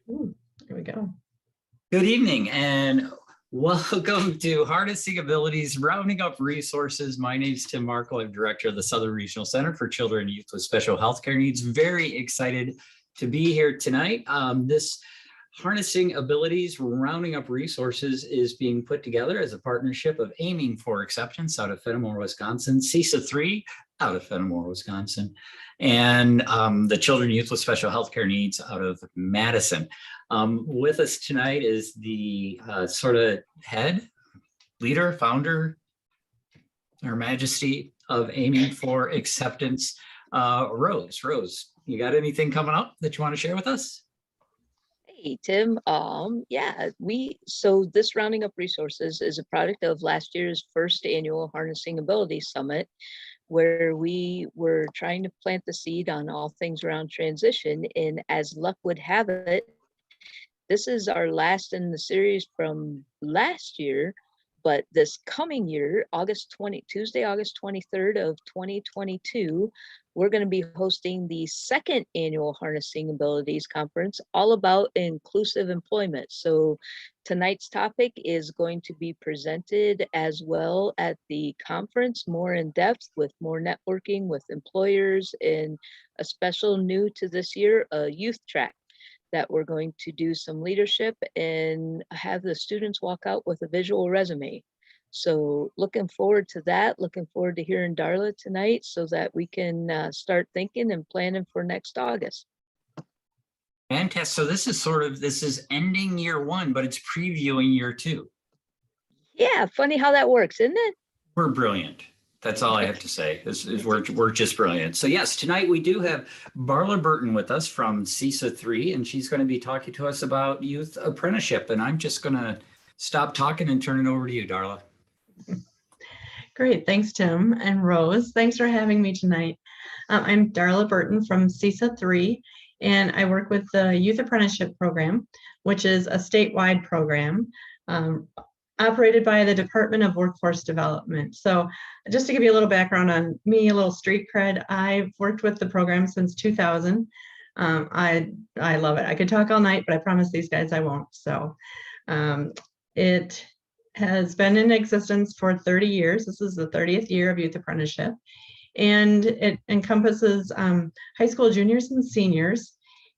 Ooh, there we go. Good evening and welcome to Harnessing Abilities, Rounding Up Resources. My name is Tim Markle. I'm director of the Southern Regional Center for Children and Youth with Special Healthcare Needs. Very excited to be here tonight. This Harnessing Abilities, Rounding Up Resources is being put together as a partnership of Aiming for Acceptance out of Fenimore, Wisconsin, CESA 3 out of Fenimore, Wisconsin, and the Children and Youth with Special Healthcare Needs out of Madison. With us tonight is the sort of head, leader, founder, Her Majesty of Aiming for Acceptance, Rose. Rose, you got anything coming up that you want to share with us? Hey, Tim. So this Rounding Up Resources is a product of last year's first annual Harnessing Ability Summit, where we were trying to plant the seed on all things around transition. And as luck would have it, this is our last in the series from last year, but this coming year, Tuesday, August 23rd of 2022, we're going to be hosting the second annual Harnessing Abilities Conference, all about inclusive employment. So tonight's topic is going to be presented as well at the conference, more in depth with more networking with employers, and a special new to this year, a youth track that we're going to do some leadership and have the students walk out with a visual resume. So looking forward to that, looking forward to hearing Darla tonight so that we can start thinking and planning for next August. Fantastic. So this is ending year one, but it's previewing year two. Yeah, funny how that works, isn't it? We're brilliant. That's all I have to say. We're just brilliant. So yes, tonight we do have Darla Burton with us from CESA 3, and she's going to be talking to us about youth apprenticeship. And I'm just going to stop talking and turn it over to you, Darla. Great. Thanks, Tim and Rose. Thanks for having me tonight. I'm Darla Burton from CESA 3, and I work with the Youth Apprenticeship Program, which is a statewide program operated by the Department of Workforce Development. So just to give you a little background on me, a little street cred, I've worked with the program since 2000. I love it. I could talk all night, but I promise these guys I won't. So it has been in existence for 30 years. This is the 30th year of youth apprenticeship. And it encompasses high school juniors and seniors,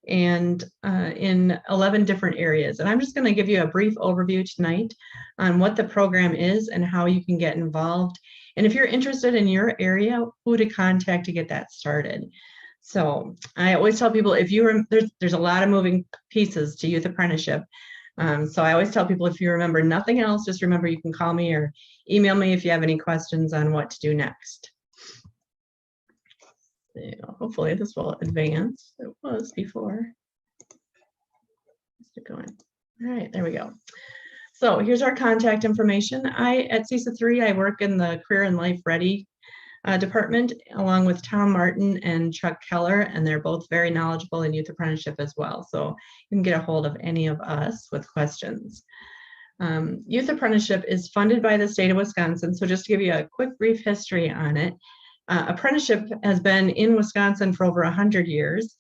and in 11 different areas. And I'm just going to give you a brief overview tonight on what the program is and how you can get involved. And if you're interested in your area, who to contact to get that started. So I always tell people, if there's a lot of moving pieces to youth apprenticeship. So I always tell people, if you remember nothing else, just remember you can call me or email me if you have any questions on what to do next. Hopefully this will advance. It was before. Let's keep going. All right, there we go. So here's our contact information. At CESA 3, I work in the Career and Life Ready department, along with Tom Martin and Chuck Keller, and they're both very knowledgeable in youth apprenticeship as well. So you can get a hold of any of us with questions. Youth apprenticeship is funded by the state of Wisconsin. So just to give you a quick brief history on it, apprenticeship has been in Wisconsin for over 100 years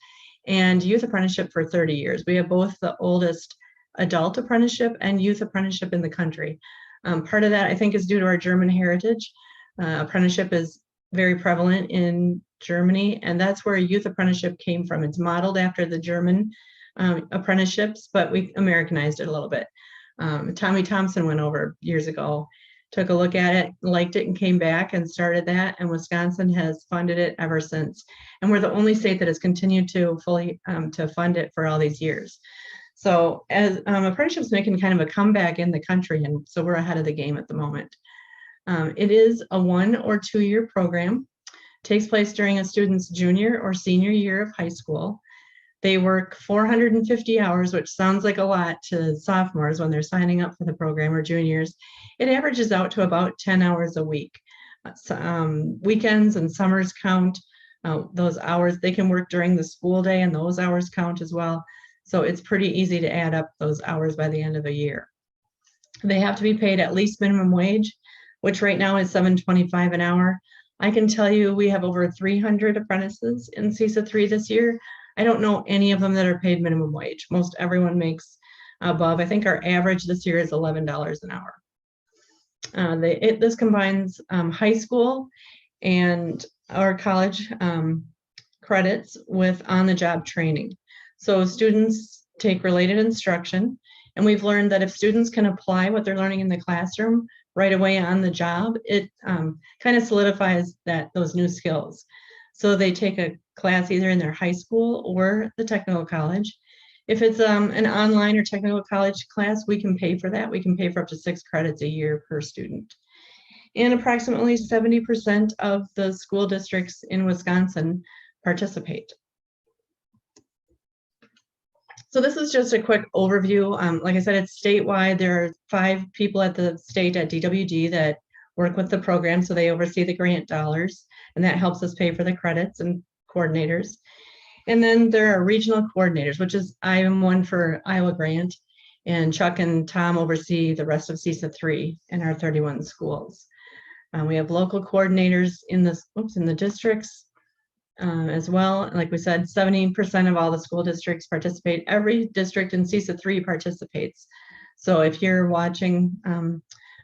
and youth apprenticeship for 30 years. We have both the oldest adult apprenticeship and youth apprenticeship in the country. Part of that, I think, is due to our German heritage. Apprenticeship is very prevalent in Germany, and that's where youth apprenticeship came from. It's modeled after the German apprenticeships, but we Americanized it a little bit. Tommy Thompson went over years ago, took a look at it, liked it, and came back and started that. And Wisconsin has funded it ever since. And we're the only state that has continued to fully to fund it for all these years. So as apprenticeship's making kind of a comeback in the country, and so we're ahead of the game at the moment. It is a 1 or 2 year program. Takes place during a student's junior or senior year of high school. They work 450 hours, which sounds like a lot to sophomores when they're signing up for the program, or juniors. It averages out to about 10 hours a week. Weekends and summers count. Those hours, they can work during the school day, and those hours count as well. So it's pretty easy to add up those hours by the end of a year. They have to be paid at least minimum wage, which right now is $7.25 an hour. I can tell you we have over 300 apprentices in CESA 3 this year. I don't know any of them that are paid minimum wage. Most everyone makes above. I think our average this year is $11 an hour. This combines high school and our college credits with on-the-job training. So students take related instruction, and we've learned that if students can apply what they're learning in the classroom right away on the job, it kind of solidifies those new skills. So they take a class either in their high school or the technical college. If it's an online or technical college class, we can pay for that. We can pay for up to 6 credits a year per student. And approximately 70% of the school districts in Wisconsin participate. So this is just a quick overview. Like I said, it's statewide. There are 5 people at the state at DWD that work with the program, so they oversee the grant dollars, and that helps us pay for the credits and coordinators. And then there are regional coordinators, which is I am one for Iowa Grant, and Chuck and Tom oversee the rest of CESA 3 in our 31 schools. We have local coordinators in the districts as well. Like we said, 70% of all the school districts participate. Every district in CESA 3 participates. So if you're watching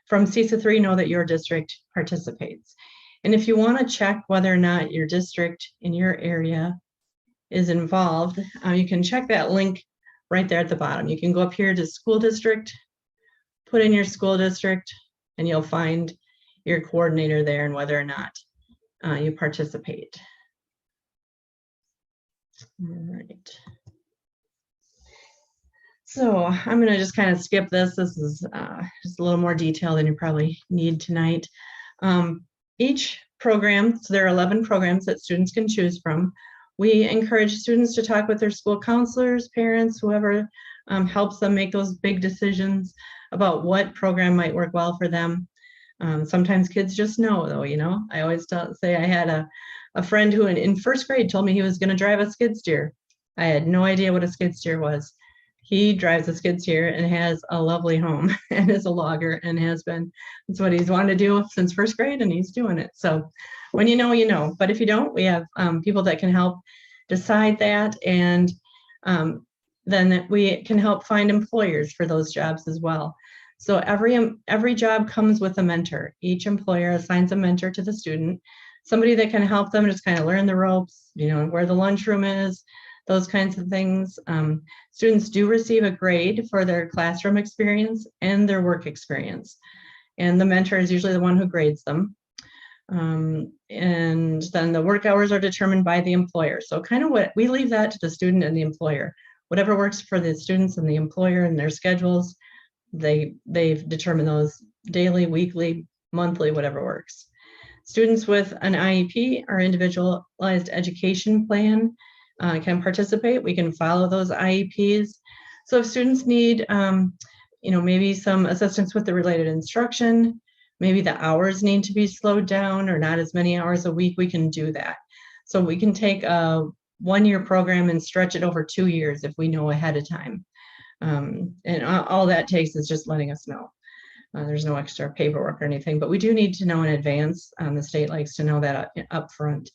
from CESA 3, know that your district participates. And if you want to check whether or not your district in your area is involved, you can check that link right there at the bottom. You can go up here to school district, put in your school district, and you'll find your coordinator there and whether or not you participate. All right. So I'm going to just kind of skip this. This is just a little more detail than you probably need tonight. Each program, so there are 11 programs that students can choose from. We encourage students to talk with their school counselors, parents, whoever helps them make those big decisions about what program might work well for them. Sometimes kids just know, though, you know. I always say I had a friend who in first grade told me he was going to drive a skid steer. I had no idea what a skid steer was. He drives a skid steer and has a lovely home and is a logger and has been. That's what he's wanted to do since first grade, and he's doing it. So when you know, you know. But if you don't, we have people that can help decide that, and then we can help find employers for those jobs as well. So every job comes with a mentor. Each employer assigns a mentor to the student, somebody that can help them just kind of learn the ropes, you know, where the lunchroom is, those kinds of things. Students do receive a grade for their classroom experience and their work experience. And the mentor is usually the one who grades them. And then the work hours are determined by the employer. So kind of what we leave that to the student and the employer. Whatever works for the students and the employer and their schedules, they've determined those daily, weekly, monthly, whatever works. Students with an IEP or individualized education plan can participate. We can follow those IEPs. So if students need, you know, maybe some assistance with the related instruction, maybe the hours need to be slowed down or not as many hours a week, we can do that. So we can take a one-year program and stretch it over 2 years if we know ahead of time. And all that takes is just letting us know. There's no extra paperwork or anything, but we do need to know in advance. The state likes to know that up front.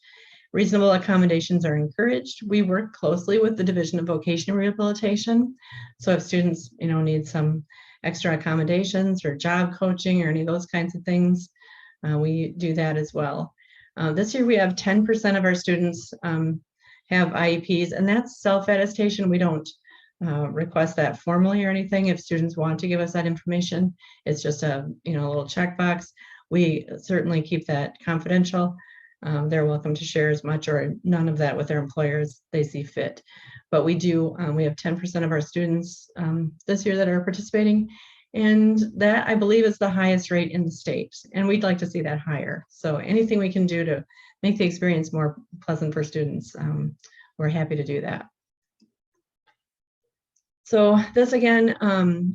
Reasonable accommodations are encouraged. We work closely with the Division of Vocational Rehabilitation. So if students, you know, need some extra accommodations or job coaching or any of those kinds of things, we do that as well. This year we have 10% of our students have IEPs, and that's self-attestation. We don't request that formally or anything. If students want to give us that information, it's just a little checkbox. We certainly keep that confidential. They're welcome to share as much or none of that with their employers they see fit. But we do, we have 10% of our students this year that are participating, and that I believe is the highest rate in the state, and we'd like to see that higher. So anything we can do to make the experience more pleasant for students, we're happy to do that. So this again,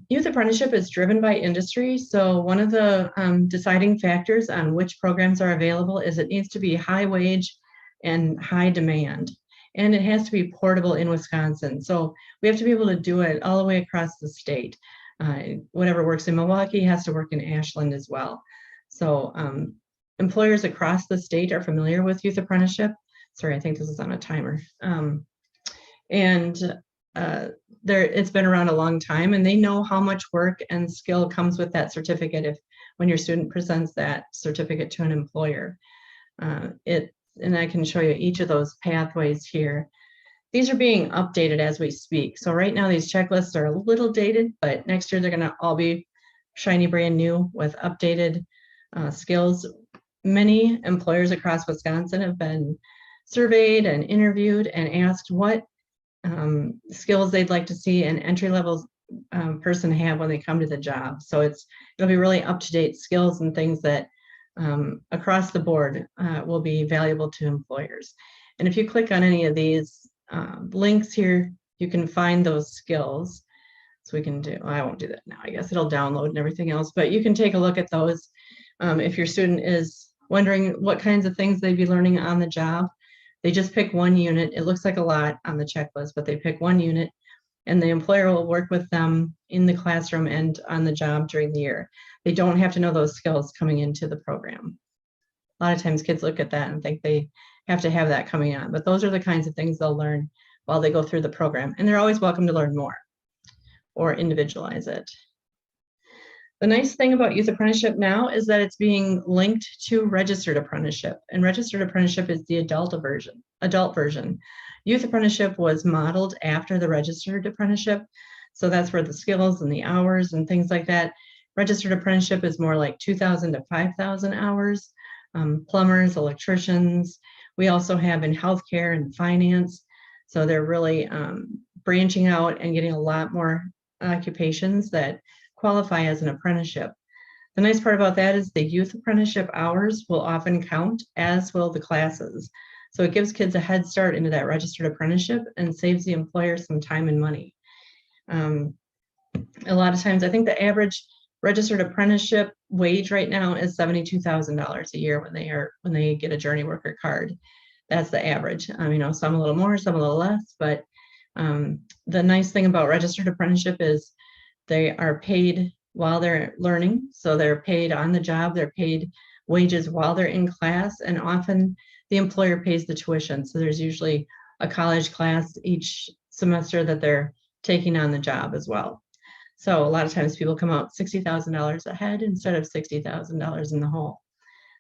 youth apprenticeship is driven by industry. So one of the deciding factors on which programs are available is it needs to be high wage and high demand. And it has to be portable in Wisconsin. So we have to be able to do it all the way across the state. Whatever works in Milwaukee has to work in Ashland as well. So employers across the state are familiar with youth apprenticeship. Sorry, I think this is on a timer. And it's been around a long time, and they know how much work and skill comes with that certificate when your student presents that certificate to an employer. And I can show you each of those pathways here. These are being updated as we speak. So right now these checklists are a little dated, but next year they're going to all be shiny brand new with updated skills. Many employers across Wisconsin have been surveyed and interviewed and asked what skills they'd like to see an entry-level person have when they come to the job. So it'll be really up-to-date skills and things that across the board will be valuable to employers. And if you click on any of these links here, you can find those skills. So we can do, I won't do that now, I guess it'll download and everything else, but you can take a look at those. If your student is wondering what kinds of things they'd be learning on the job, they just pick one unit. It looks like a lot on the checklist, but they pick one unit and the employer will work with them in the classroom and on the job during the year. They don't have to know those skills coming into the program. A lot of times kids look at that and think they have to have that coming on, but those are the kinds of things they'll learn while they go through the program. And they're always welcome to learn more or individualize it. The nice thing about youth apprenticeship now is that it's being linked to registered apprenticeship, and registered apprenticeship is the adult version. Youth apprenticeship was modeled after the registered apprenticeship. So that's where the skills and the hours and things like that. Registered apprenticeship is more like 2,000 to 5,000 hours. Plumbers, electricians. We also have in healthcare and finance. So they're really branching out and getting a lot more occupations that qualify as an apprenticeship. The nice part about that is the youth apprenticeship hours will often count, as will the classes. So it gives kids a head start into that registered apprenticeship and saves the employer some time and money. A lot of times, I think the average registered apprenticeship wage right now is $72,000 a year when they get a journey worker card. That's the average. You know, some a little more, some a little less, but the nice thing about registered apprenticeship is they are paid while they're learning. So they're paid on the job, they're paid wages while they're in class, and often the employer pays the tuition. So there's usually a college class each semester that they're taking on the job as well. So a lot of times people come out $60,000 ahead instead of $60,000 in the hole.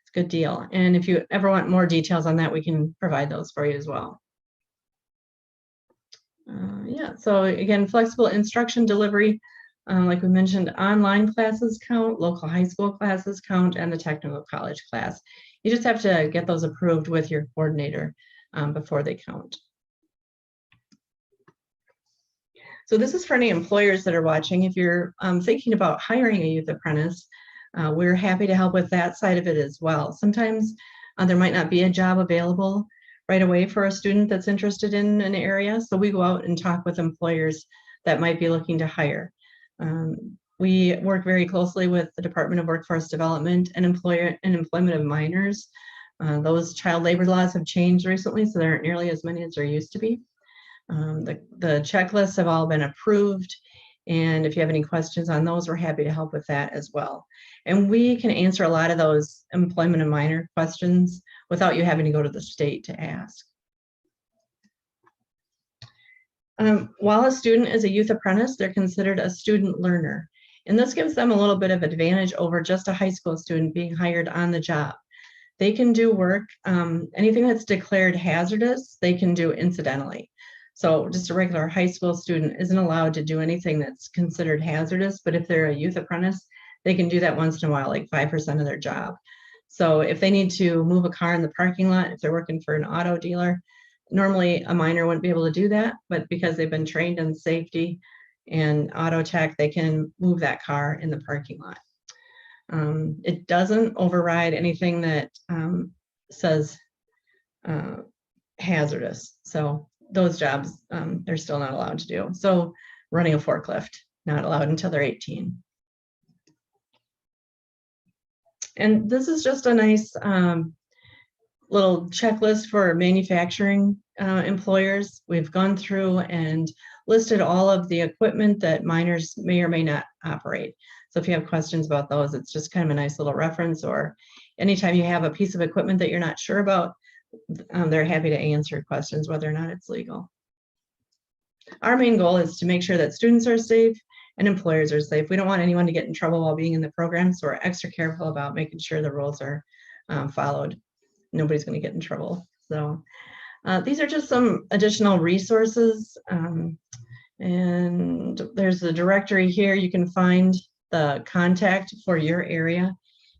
It's a good deal. And if you ever want more details on that, we can provide those for you as well. Yeah, so again, flexible instruction delivery, like we mentioned, online classes count, local high school classes count, and the technical college class. You just have to get those approved with your coordinator before they count. So this is for any employers that are watching. If you're thinking about hiring a youth apprentice, we're happy to help with that side of it as well. Sometimes there might not be a job available right away for a student that's interested in an area. So we go out and talk with employers that might be looking to hire. We work very closely with the Department of Workforce Development and Employment of Minors. Those child labor laws have changed recently, so there aren't nearly as many as there used to be. The checklists have all been approved, and if you have any questions on those, we're happy to help with that as well. And we can answer a lot of those employment and minor questions without you having to go to the state to ask. While a student is a youth apprentice, they're considered a student learner. And this gives them a little bit of advantage over just a high school student being hired on the job. They can do work, anything that's declared hazardous, they can do incidentally. So just a regular high school student isn't allowed to do anything that's considered hazardous, but if they're a youth apprentice, they can do that once in a while, like 5% of their job. So if they need to move a car in the parking lot, if they're working for an auto dealer, normally a minor wouldn't be able to do that, but because they've been trained in safety and auto tech, they can move that car in the parking lot. It doesn't override anything that says hazardous. So those jobs, they're still not allowed to do. So running a forklift, not allowed until they're 18. And this is just a nice little checklist for manufacturing employers. We've gone through and listed all of the equipment that minors may or may not operate. So if you have questions about those, it's just kind of a nice little reference, or anytime you have a piece of equipment that you're not sure about, they're happy to answer questions whether or not it's legal. our main goal is to make sure that students are safe and employers are safe. We don't want anyone to get in trouble while being in the program, so we're extra careful about making sure the rules are followed. Nobody's going to get in trouble. So these are just some additional resources. And there's a directory here. You can find the contact for your area.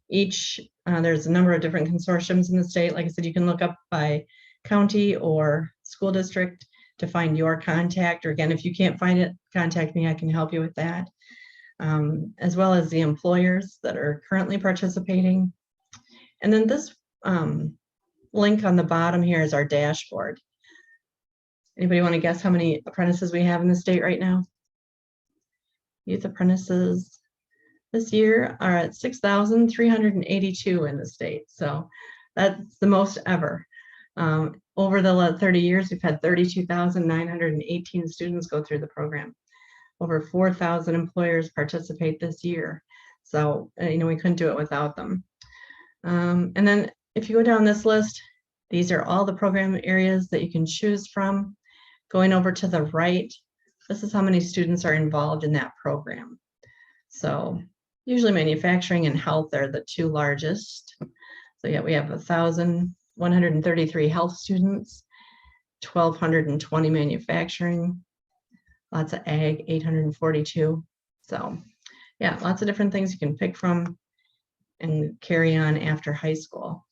There's a number of different consortiums in the state. Like I said, you can look up by county or school district to find your contact. Or again, if you can't find it, contact me. I can help you with that. As well as the employers that are currently participating. And then this link on the bottom here is our dashboard. Anybody want to guess how many apprentices we have in the state right now? Youth apprentices this year are at 6,382 in the state. So that's the most ever. Over the 30 years, we've had 32,918 students go through the program. Over 4,000 employers participate this year. So, we couldn't do it without them. And then if you go down this list, these are all the program areas that you can choose from. Going over to the right, this is how many students are involved in that program. So usually manufacturing and health are the two largest. So yeah, we have 1,133 health students, 1,220 manufacturing, lots of ag, 842. So yeah, lots of different things you can pick from and carry on after high school.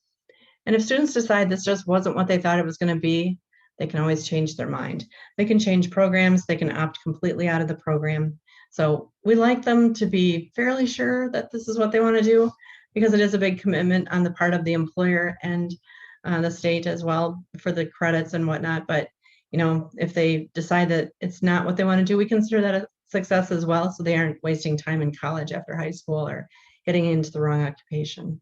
And if students decide this just wasn't what they thought it was going to be, they can always change their mind. They can change programs, they can opt completely out of the program. So we like them to be fairly sure that this is what they want to do, because it is a big commitment on the part of the employer and the state as well for the credits and whatnot. But if they decide that it's not what they want to do, we consider that a success as well, so they aren't wasting time in college after high school or getting into the wrong occupation.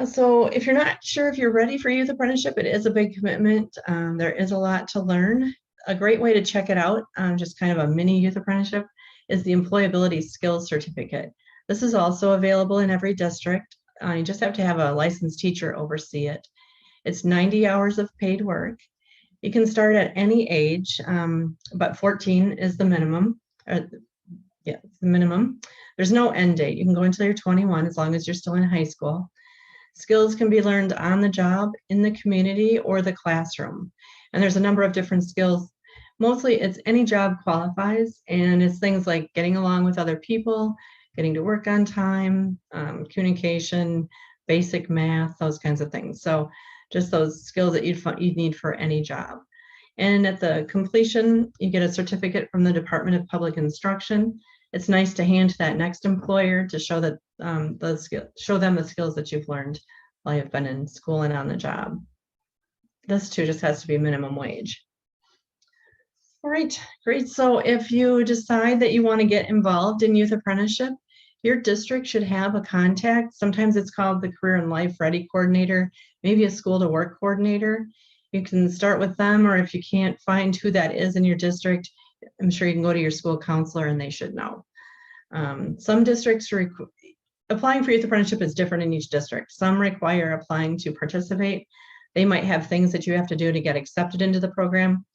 So if you're not sure if you're ready for youth apprenticeship, it is a big commitment. There is a lot to learn. A great way to check it out, just kind of a mini youth apprenticeship, is the employability skills certificate. This is also available in every district. You just have to have a licensed teacher oversee it. It's 90 hours of paid work. You can start at any age, but 14 is the minimum. Yeah, it's the minimum. There's no end date. You can go until you're 21 as long as you're still in high school. Skills can be learned on the job, in the community, or the classroom. And there's a number of different skills. Mostly it's any job qualifies, and it's things like getting along with other people, getting to work on time, communication, basic math, those kinds of things. So just those skills that you'd need for any job. And at the completion, you get a certificate from the Department of Public Instruction. It's nice to hand to that next employer to show that show them the skills that you've learned while you've been in school and on the job. This too just has to be minimum wage. All right, great. So if you decide that you want to get involved in youth apprenticeship, your district should have a contact. Sometimes it's called the Career and Life Ready Coordinator, maybe a school to work coordinator. You can start with them, or if you can't find who that is in your district, I'm sure you can go to your school counselor and they should know. Some districts, applying for youth apprenticeship is different in each district. Some require applying to participate. They might have things that you have to do to get accepted into the program.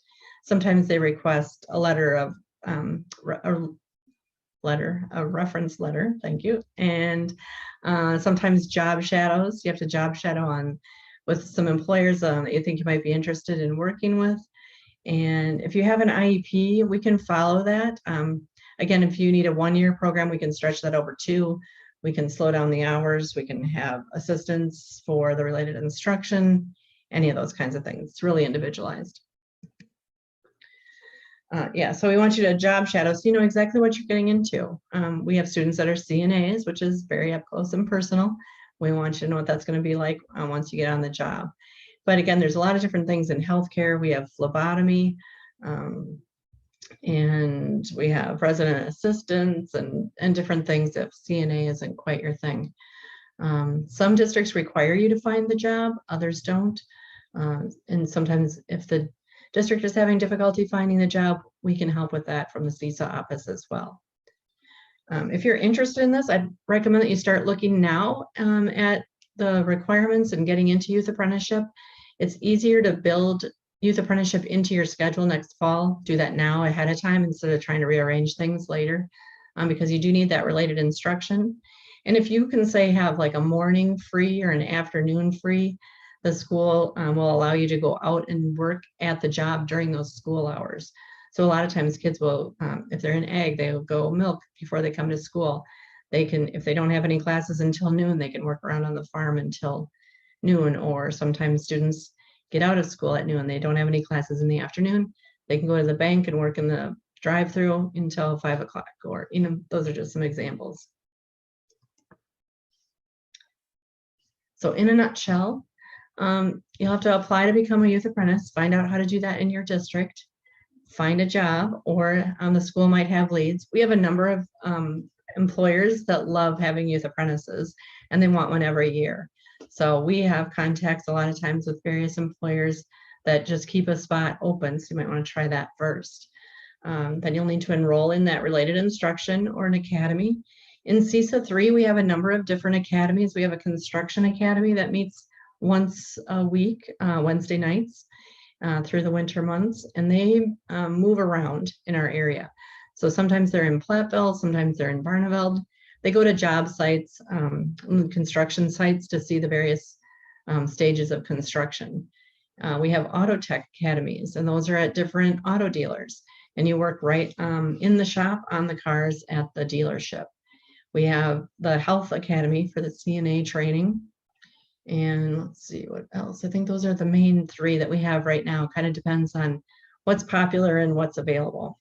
Sometimes they request a letter of, a reference letter, thank you. And sometimes job shadows. You have to job shadow with some employers that you think you might be interested in working with. And if you have an IEP, we can follow that. Again, if you need a 1-year program, we can stretch that over 2. We can slow down the hours. We can have assistance for the related instruction, any of those kinds of things. It's really individualized. Yeah, so we want you to job shadow so you know exactly what you're getting into. We have students that are CNAs, which is very up close and personal. We want you to know what that's going to be like once you get on the job. But again, there's a lot of different things in healthcare. We have phlebotomy, and we have resident assistants and different things if CNA isn't quite your thing. Some districts require you to find the job, others don't. And sometimes if the district is having difficulty finding the job, we can help with that from the CESA office as well. If you're interested in this, I'd recommend that you start looking now at the requirements and getting into youth apprenticeship. It's easier to build youth apprenticeship into your schedule next fall, do that now ahead of time instead of trying to rearrange things later, because you do need that related instruction. And if you can say have like a morning free or an afternoon free, the school will allow you to go out and work at the job during those school hours. So a lot of times kids will, if they're in ag, they'll go milk before they come to school. They can, if they don't have any classes until noon, they can work around on the farm until noon. Or sometimes students get out of school at noon. They don't have any classes in the afternoon. They can go to the bank and work in the drive-through until 5 o'clock, or, you know, those are just some examples. So in a nutshell, you'll have to apply to become a youth apprentice, find out how to do that in your district, find a job, or the school might have leads. We have a number of employers that love having youth apprentices, and they want one every year. So we have contacts a lot of times with various employers that just keep a spot open. So you might want to try that first. Then you'll need to enroll in that related instruction or an academy. In CESA 3, we have a number of different academies. We have a construction academy that meets once a week, Wednesday nights through the winter months, and they move around in our area. So sometimes they're in Platteville, sometimes they're in Barneveld. They go to job sites, construction sites to see the various stages of construction. We have auto tech academies, and those are at different auto dealers. And you work right in the shop on the cars at the dealership. We have the health academy for the CNA training. And let's see what else. I think those are the main three that we have right now. Kind of depends on what's popular and what's available.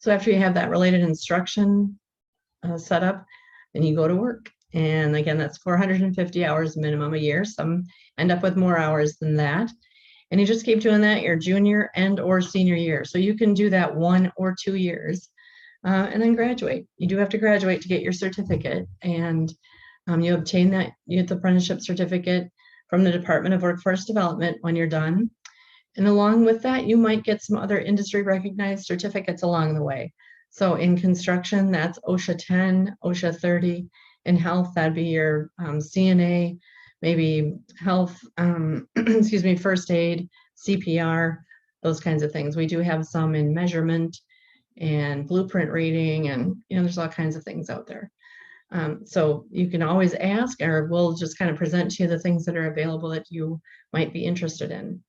So after you have that related instruction set up, then you go to work. And again, that's 450 hours minimum a year. Some end up with more hours than that. And you just keep doing that your junior and or senior year. So you can do that 1 or 2 years and then graduate. You do have to graduate to get your certificate. And you obtain that youth apprenticeship certificate from the Department of Workforce Development when you're done. And along with that, you might get some other industry recognized certificates along the way. So in construction, that's OSHA 10, OSHA 30. In health, that'd be your CNA, maybe health, excuse me, first aid, CPR, those kinds of things. We do have some in measurement and blueprint reading, and you know, there's all kinds of things out there. So you can always ask, or we'll just kind of present to you the things that are available that you might be interested in.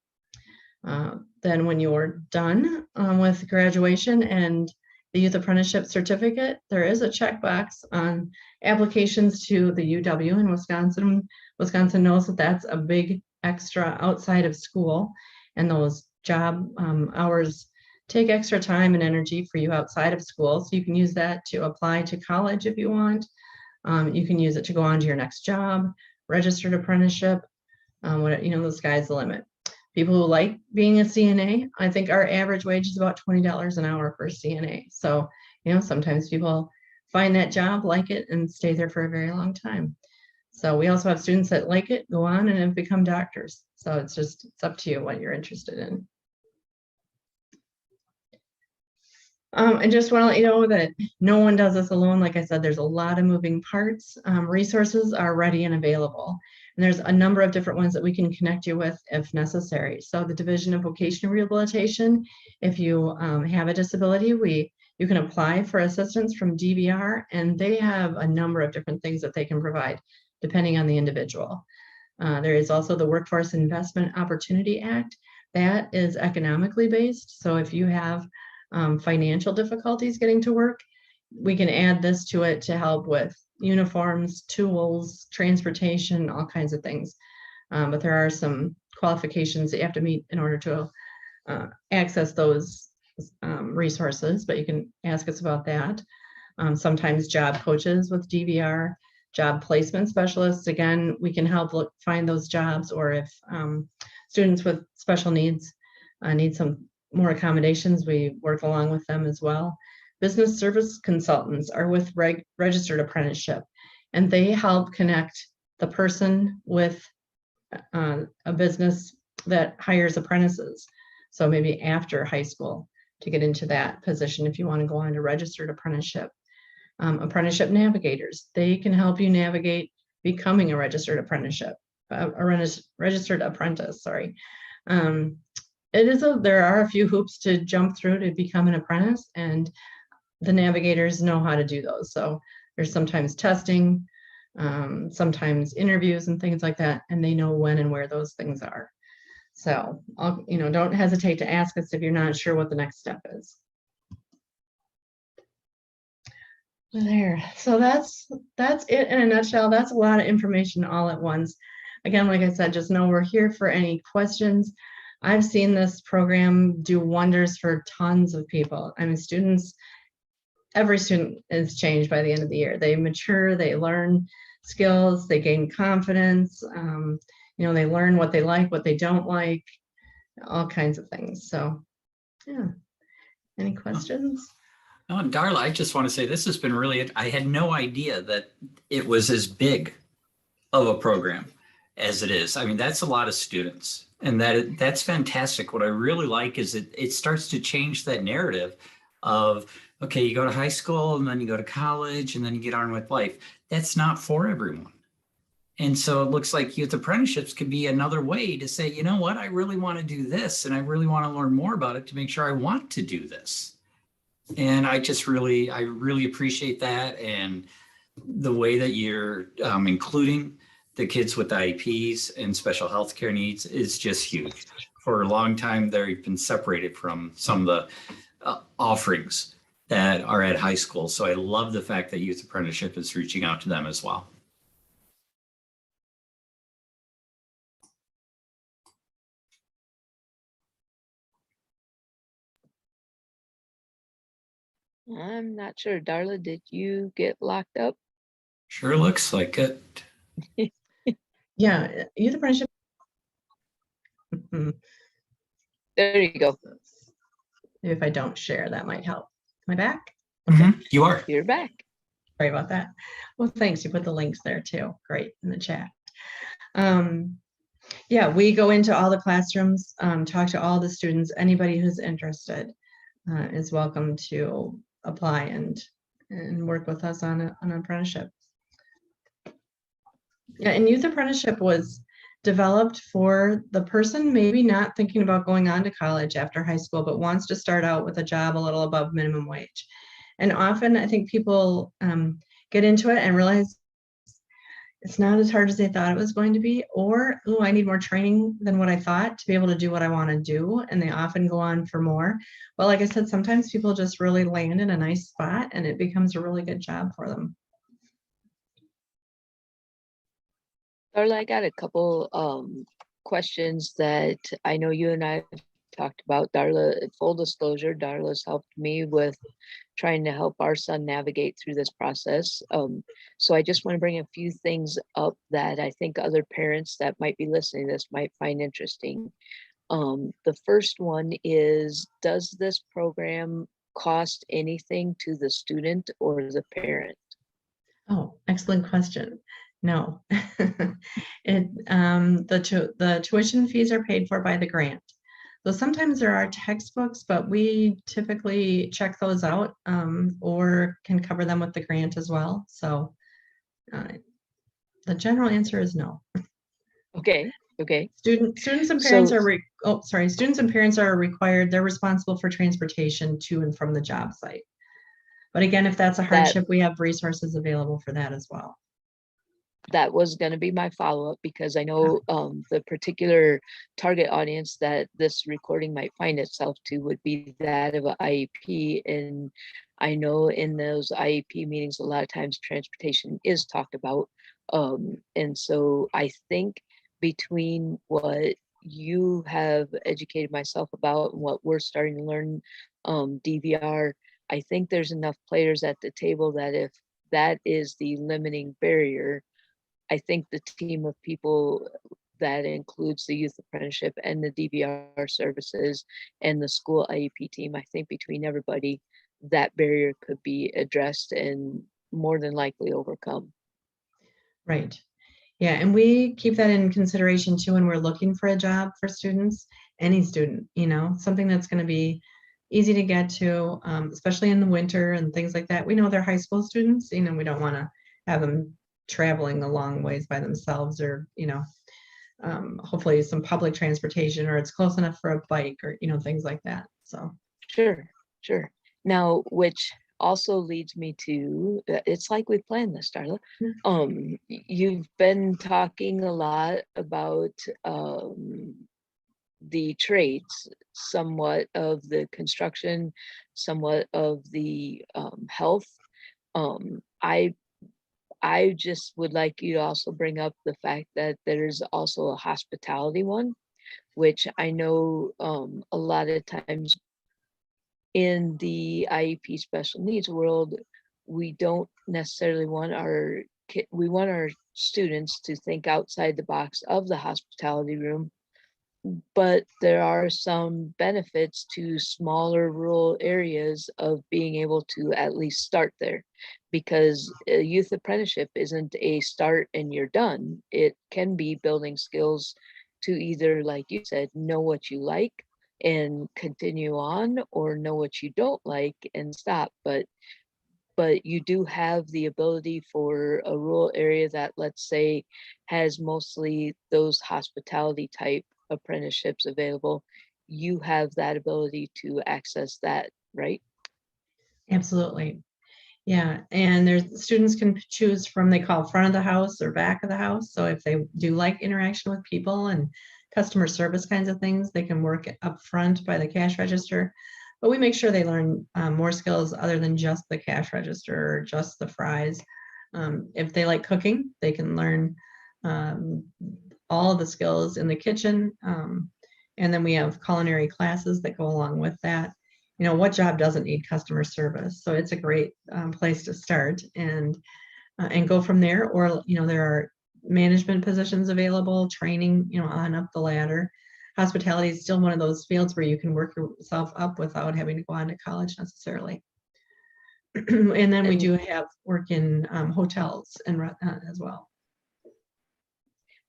Then when you're done with graduation and the youth apprenticeship certificate, there is a checkbox on applications to the UW in Wisconsin. Wisconsin knows that that's a big extra outside of school, and those job hours take extra time and energy for you outside of school. So you can use that to apply to college if you want. You can use it to go on to your next job, registered apprenticeship, the sky's the limit. People who like being a CNA, I think our average wage is about $20 an hour for a CNA. So, sometimes people find that job, like it, and stay there for a very long time. So we also have students that like it, go on and have become doctors. So it's up to you what you're interested in. I just want to let you know that no one does this alone. Like I said, there's a lot of moving parts. Resources are ready and available. And there's a number of different ones that we can connect you with if necessary. So the Division of Vocational Rehabilitation, if you have a disability, you can apply for assistance from DVR, and they have a number of different things that they can provide depending on the individual. There is also the Workforce Investment Opportunity Act. That is economically based. So if you have financial difficulties getting to work, we can add this to it to help with uniforms, tools, transportation, all kinds of things. But there are some qualifications that you have to meet in order to access those resources, but you can ask us about that. Sometimes job coaches with DVR, job placement specialists, again, we can help find those jobs, or if students with special needs need some more accommodations, we work along with them as well. Business service consultants are with registered apprenticeship, and they help connect the person with a business that hires apprentices. So maybe after high school to get into that position if you want to go on to registered apprenticeship. Apprenticeship navigators, they can help you navigate becoming a registered apprenticeship. registered apprentice, sorry. There are a few hoops to jump through to become an apprentice, and the navigators know how to do those. So there's sometimes testing, sometimes interviews and things like that, and they know when and where those things are. So, don't hesitate to ask us if you're not sure what the next step is. There. So that's it in a nutshell. That's a lot of information all at once. Again, like I said, just know we're here for any questions. I've seen this program do wonders for tons of people. I mean, every student is changed by the end of the year. They mature, they learn skills, they gain confidence. They learn what they like, what they don't like, all kinds of things. So, yeah. Any questions? Oh, Darla, I just want to say this has been really, I had no idea that it was as big of a program as it is. I mean, that's a lot of students, and that's fantastic. What I really like is it starts to change that narrative of, okay, you go to high school and then you go to college and then you get on with life. That's not for everyone. And so it looks like youth apprenticeships could be another way to say, you know what, I really want to do this and I really want to learn more about it to make sure I want to do this. And I really appreciate that. And the way that you're including the kids with IEPs and special health care needs is just huge. For a long time, they've been separated from some of the offerings that are at high school. So I love the fact that Youth Apprenticeship is reaching out to them as well. I'm not sure. Darla, did you get locked up? Sure looks like it. Yeah, Youth Apprenticeship. There you go. Maybe if I don't share, that might help. Am I back? You are. You're back. Sorry about that. Well, thanks. You put the links there too. Great, in the chat. Yeah, we go into all the classrooms, talk to all the students. Anybody who's interested is welcome to apply and work with us on an apprenticeship. Yeah, and Youth Apprenticeship was developed for the person maybe not thinking about going on to college after high school, but wants to start out with a job a little above minimum wage. And often I think people get into it and realize it's not as hard as they thought it was going to be, or, oh, I need more training than what I thought to be able to do what I want to do. And they often go on for more. But like I said, sometimes people just really land in a nice spot and it becomes a really good job for them. Darla, I got a couple questions that I know you and I have talked about. Darla, full disclosure, Darla's helped me with trying to help our son navigate through this process. So I just want to bring a few things up that I think other parents that might be listening to this might find interesting. The first one is, does this program cost anything to the student or the parent? Oh, excellent question. No. The tuition fees are paid for by the grant. So sometimes there are textbooks, but we typically check those out or can cover them with the grant as well. So the general answer is no. Okay. Students and parents students and parents are required, they're responsible for transportation to and from the job site. But again, if that's a hardship, we have resources available for that as well. That was going to be my follow-up, because I know the particular target audience that this recording might find itself to would be that of an IEP. And I know in those IEP meetings, a lot of times transportation is talked about. And so I think between what you have educated myself about and what we're starting to learn, DVR, I think there's enough players at the table that if that is the limiting barrier, I think the team of people that includes the youth apprenticeship and the DVR services and the school IEP team, I think between everybody, that barrier could be addressed and more than likely overcome. Right. Yeah, and we keep that in consideration too when we're looking for a job for students, any student, something that's going to be easy to get to, especially in the winter and things like that. We know they're high school students, we don't want to have them traveling a long ways by themselves, or hopefully some public transportation, or it's close enough for a bike, or, you know, things like that. So, Sure, sure. Now, which also leads me to, it's like we planned this, Darla. You've been talking a lot about the trades, somewhat of the construction, somewhat of the health. I just would like you to also bring up the fact that there's also a hospitality one, which I know a lot of times in the IEP special needs world, we don't necessarily want we want our students to think outside the box of the hospitality room, but there are some benefits to smaller rural areas of being able to at least start there, because a youth apprenticeship isn't a start and you're done. It can be building skills to either, like you said, know what you like and continue on, or know what you don't like and stop. But you do have the ability for a rural area that, let's say, has mostly those hospitality type apprenticeships available. You have that ability to access that, right? absolutely. Yeah, and there's students can choose from, they call front of the house or back of the house. So if they do like interaction with people and customer service kinds of things, they can work up front by the cash register. But we make sure they learn more skills other than just the cash register or just the fries. If they like cooking, they can learn all of the skills in the kitchen. And then we have culinary classes that go along with that. You know, what job doesn't need customer service? So it's a great place to start and go from there. Or, you know, there are management positions available, training, you know, on up the ladder. Hospitality is still one of those fields where you can work yourself up without having to go on to college necessarily. And then we do have work in hotels and as well.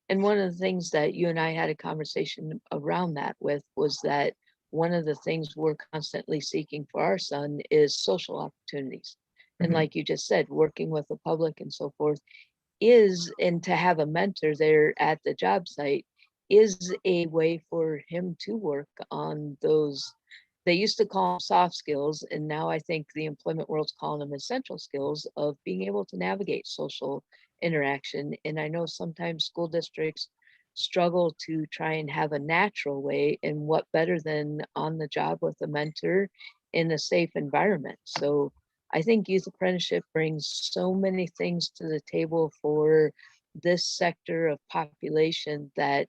And one of the things that you and I had a conversation around that with was that one of the things we're constantly seeking for our son is social opportunities. And like you just said, working with the public and so forth and to have a mentor there at the job site is a way for him to work on those. They used to call them soft skills, and now I think the employment world's calling them essential skills of being able to navigate social interaction. And I know sometimes school districts struggle to try and have a natural way, and what better than on the job with a mentor in a safe environment. So I think youth apprenticeship brings so many things to the table for this sector of population that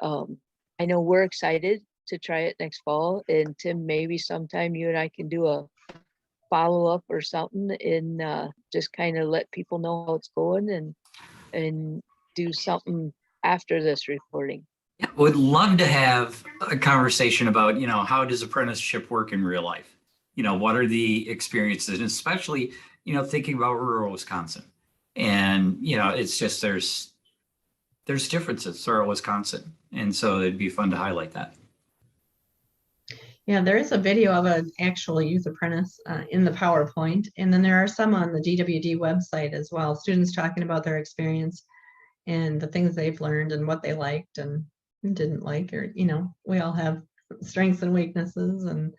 I know we're excited to try it next fall. And Tim, maybe sometime you and I can do a follow-up or something and just kind of let people know how it's going and do something after this recording. Yeah, would love to have a conversation about, you know, how does apprenticeship work in real life? You know, what are the experiences, and especially, you know, thinking about rural Wisconsin. And, you know, it's just there's differences throughout Wisconsin. And so it'd be fun to highlight that. Yeah, there is a video of an actual youth apprentice in the PowerPoint. And then there are some on the DWD website as well. Students talking about their experience and the things they've learned and what they liked and didn't like, or, you know, we all have strengths and weaknesses and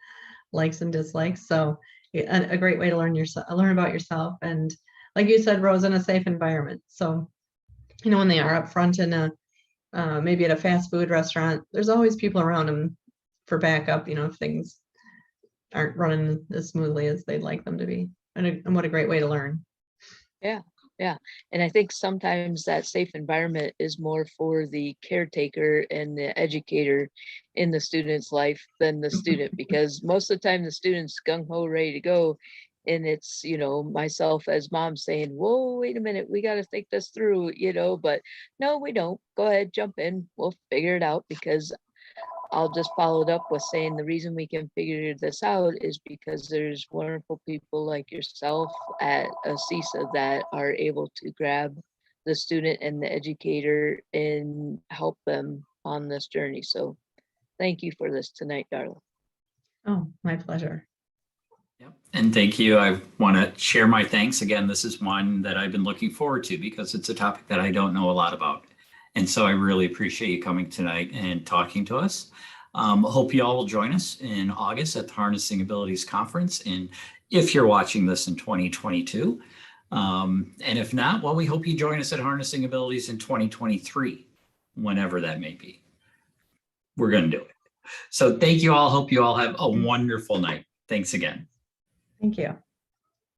likes and dislikes. So a great way to learn about yourself. And like you said, Rose, in a safe environment. So, you know, when they are up front in maybe at a fast food restaurant, there's always people around them for backup, you know, if things aren't running as smoothly as they'd like them to be. And what a great way to learn. Yeah. And I think sometimes that safe environment is more for the caretaker and the educator in the student's life than the student, because most of the time the student's gung-ho ready to go. And it's, you know, myself as mom saying, whoa, wait a minute, we got to think this through, you know, but no, we don't. Go ahead, jump in. We'll figure it out, because I'll just follow it up with saying the reason we can figure this out is because there's wonderful people like yourself at a CESA that are able to grab the student and the educator and help them on this journey. So thank you for this tonight, Darla. Oh, my pleasure. Yep. And thank you. I want to share my thanks. Again, this is one that I've been looking forward to because it's a topic that I don't know a lot about. And so I really appreciate you coming tonight and talking to us. Hope you all will join us in August at the Harnessing Abilities Conference. And if you're watching this in 2022, and if not, well, we hope you join us at Harnessing Abilities in 2023, whenever that may be. We're going to do it. So thank you all. Hope you all have a wonderful night. Thanks again. Thank you.